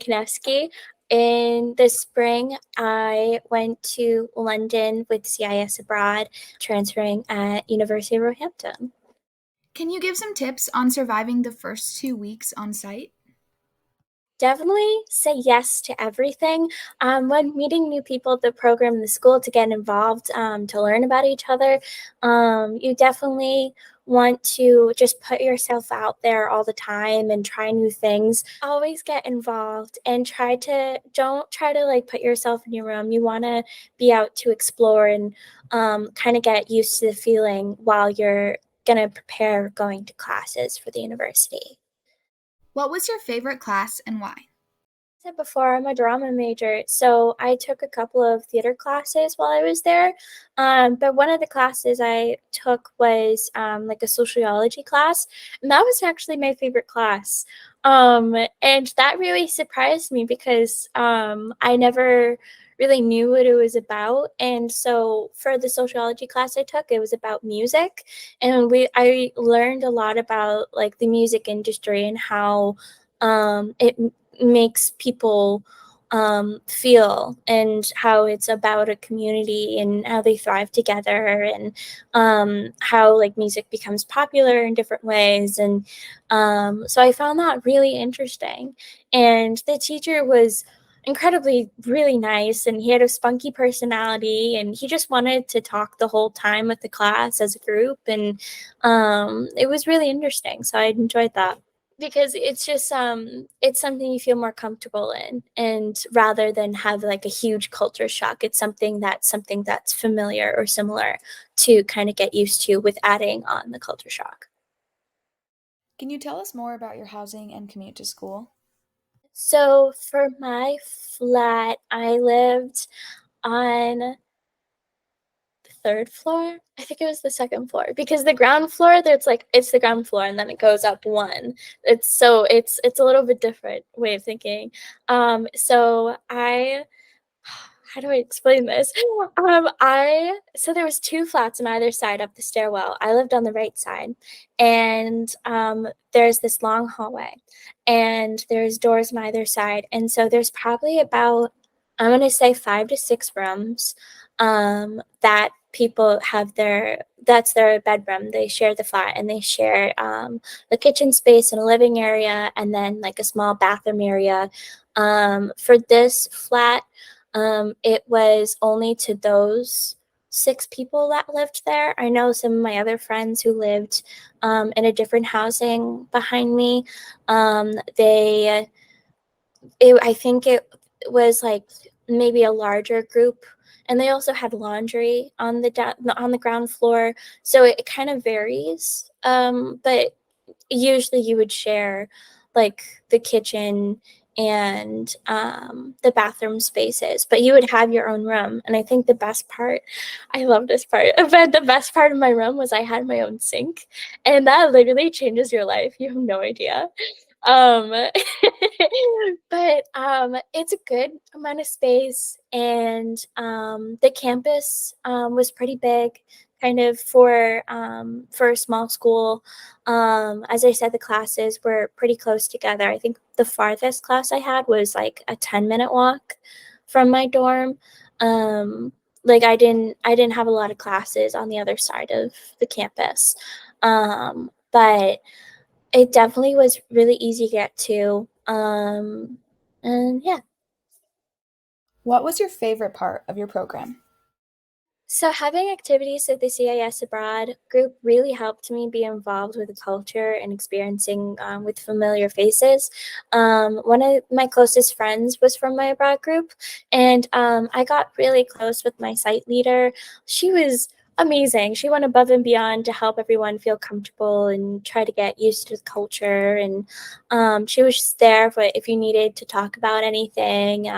Kanevsky. In the spring, I went to London with CIS abroad, transferring at University of Roehampton. Can you give some tips on surviving the first 2 weeks on site? Definitely say yes to everything. When meeting new people at the program, the school, to get involved, to learn about each other, you definitely want to just put yourself out there all the time and try new things. Always get involved and don't try to like put yourself in your room. You want to be out to explore and kind of get used to the feeling while you're going to prepare going to classes for the university. What was your favorite class and why? Said before, I'm a drama major, so I took a couple of theater classes while I was there. But one of the classes I took was like a sociology class, and that was actually my favorite class. And that really surprised me because I never really knew what it was about. And so for the sociology class I took, it was about music, and I learned a lot about like the music industry and how it makes people feel, and how it's about a community and how they thrive together, and how like music becomes popular in different ways. And so I found that really interesting. And the teacher was incredibly really nice, and he had a spunky personality, and he just wanted to talk the whole time with the class as a group. And it was really interesting, so I enjoyed that because it's just it's something you feel more comfortable in, and rather than have like a huge culture shock, it's something that's familiar or similar to kind of get used to, with adding on the culture shock. Can you tell us more about your housing and commute to school? So for my flat, I lived on third floor. I think it was the second floor, because the ground floor, there's like it's the ground floor and then it goes up one. It's a little bit different way of thinking. So I how do I explain this? I so there was two flats on either side up the stairwell. I lived on the right side, and there's this long hallway, and there's doors on either side, and so there's probably about, I'm gonna say, 5 to 6 rooms that people have that's their bedroom. They share the flat, and they share the kitchen space and a living area, and then like a small bathroom area. For this flat, it was only to those 6 people that lived there. I know some of my other friends who lived in a different housing behind me. They, I think it was like maybe a larger group, and they also had laundry on on the ground floor. So it kind of varies. But usually you would share like the kitchen and the bathroom spaces, but you would have your own room. And I think the best part, I love this part, but the best part of my room was I had my own sink, and that literally changes your life. You have no idea. Um, but it's a good amount of space, and the campus was pretty big, kind of for a small school. As I said, the classes were pretty close together. I think the farthest class I had was like a 10-minute walk from my dorm. Um, like I didn't have a lot of classes on the other side of the campus. But it definitely was really easy to get to. And yeah. What was your favorite part of your program? So having activities at the CIS abroad group really helped me be involved with the culture and experiencing with familiar faces. One of my closest friends was from my abroad group, and I got really close with my site leader. She was amazing. She went above and beyond to help everyone feel comfortable and try to get used to the culture. And she was just there for if you needed to talk about anything.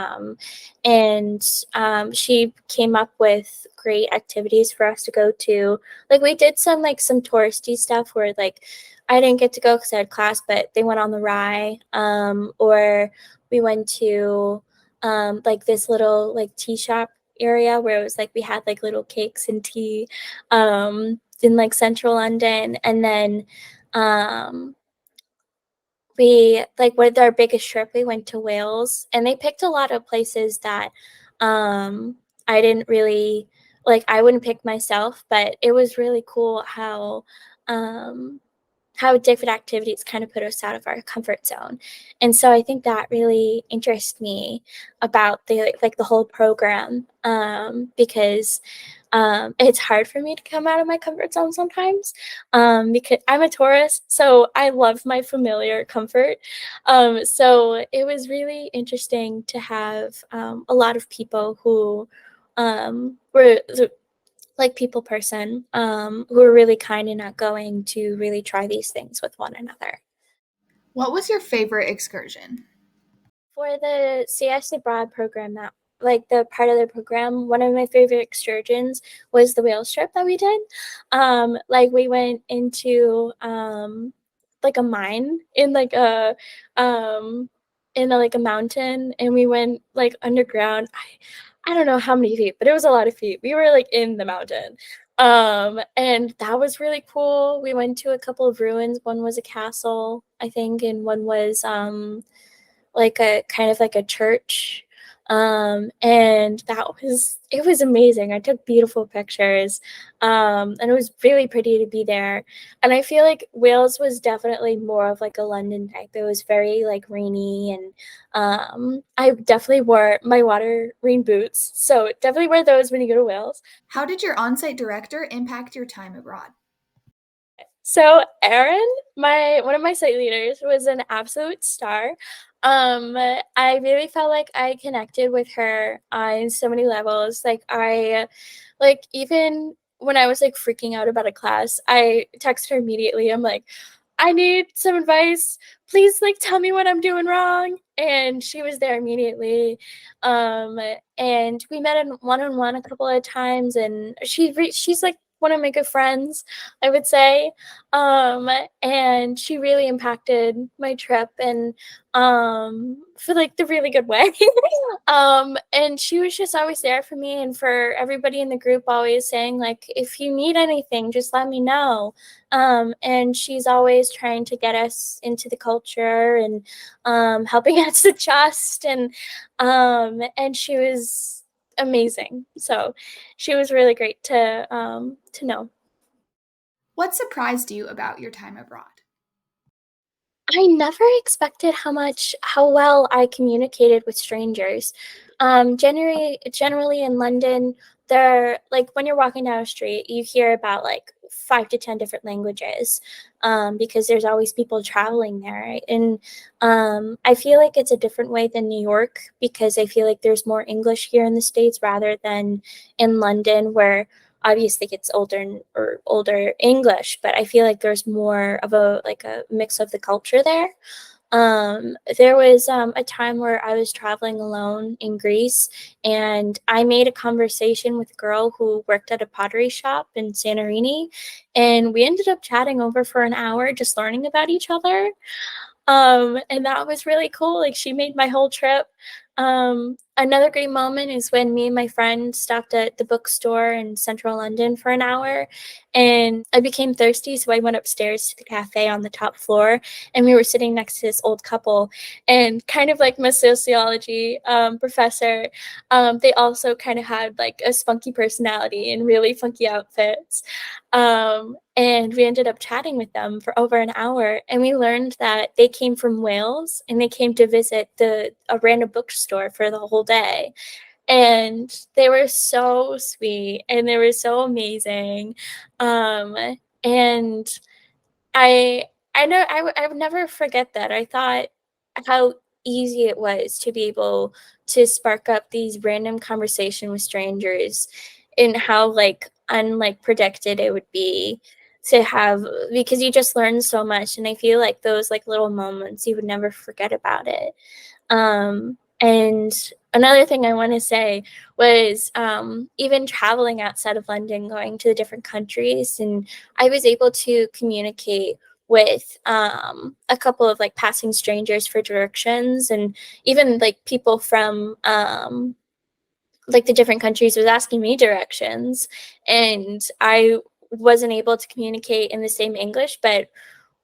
And she came up with great activities for us to go to. Like we did some touristy stuff where like I didn't get to go because I had class, but they went on the Rye, or we went to like this little like tea shop area where it was like we had like little cakes and tea in like central London. And then um we like with our biggest trip we went to Wales, and they picked a lot of places that um I didn't really like, I wouldn't pick myself, but it was really cool um how different activities kind of put us out of our comfort zone. And so I think that really interests me about the like the whole program, because it's hard for me to come out of my comfort zone sometimes, because I'm a Taurus, so I love my familiar comfort. So it was really interesting to have a lot of people who were like people person, who are really kind and outgoing to really try these things with one another. What was your favorite excursion? For the CS Abroad program, that like the part of the program, one of my favorite excursions was the whale trip that we did. Like we went into like a mine in like a like a mountain, and we went like underground. I don't know how many feet, but it was a lot of feet. We were like in the mountain. And that was really cool. We went to a couple of ruins. One was a castle, I think, and one was like a kind of like a church. And it was amazing. I took beautiful pictures. And it was really pretty to be there. And I feel like Wales was definitely more of like a London type. It was very like rainy, and I definitely wore my water rain boots. So definitely wear those when you go to Wales. How did your on-site director impact your time abroad? So Erin, my one of my site leaders, was an absolute star. I really felt like I connected with her on so many levels. Like even when I was like freaking out about a class, I text her immediately. I'm like, I need some advice. Please, like, tell me what I'm doing wrong. And she was there immediately. Um, and we met in one on one a couple of times, and she's like one of my good friends, I would say. Um, and she really impacted my trip, and for like the really good way. And she was just always there for me and for everybody in the group, always saying like, if you need anything, just let me know. And she's always trying to get us into the culture, and helping us adjust, and she was amazing. So she was really great to know. What surprised you about your time abroad? I never expected how well I communicated with strangers. Generally in London, there like when you're walking down a street, you hear about like 5 to 10 different languages, because there's always people traveling there, right? And I feel like it's a different way than New York, because I feel like there's more English here in the States rather than in London, where obviously it's older English, but I feel like there's more of a like a mix of the culture there. There was a time where I was traveling alone in Greece, and I made a conversation with a girl who worked at a pottery shop in Santorini, and we ended up chatting over for an hour, just learning about each other. And that was really cool. Like, she made my whole trip. Another great moment is when me and my friend stopped at the bookstore in central London for an hour, and I became thirsty, so I went upstairs to the cafe on the top floor, and we were sitting next to this old couple, and kind of like my sociology professor, they also kind of had like a spunky personality and really funky outfits. And we ended up chatting with them for over an hour, and we learned that they came from Wales, and they came to visit a random bookstore for the whole day. And they were so sweet, and they were so amazing. Um, and I I know I would never forget that. I thought how easy it was to be able to spark up these random conversation with strangers, and how like unlike predicted it would be to have, because you just learn so much, and I feel like those like little moments you would never forget about it. And another thing I want to say was, even traveling outside of London, going to the different countries, and I was able to communicate with a couple of like passing strangers for directions, and even like people from like the different countries was asking me directions, and I wasn't able to communicate in the same English, but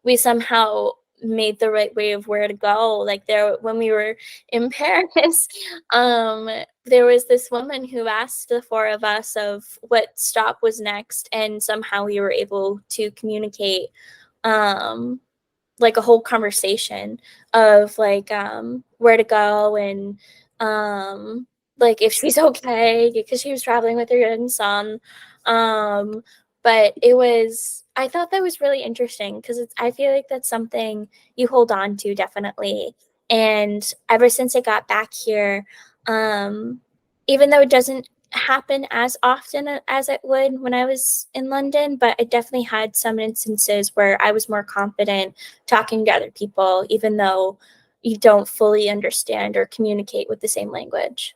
we somehow made the right way of where to go. Like there, when we were in Paris, um, there was this woman who asked the four of us of what stop was next, and somehow we were able to communicate um, like a whole conversation of like where to go and like if she's okay because she was traveling with her young son. Um, but it was, I thought that was really interesting because it's, I feel like that's something you hold on to definitely. And ever since I got back here, um, even though it doesn't happen as often as it would when I was in London, but I definitely had some instances where I was more confident talking to other people, even though you don't fully understand or communicate with the same language.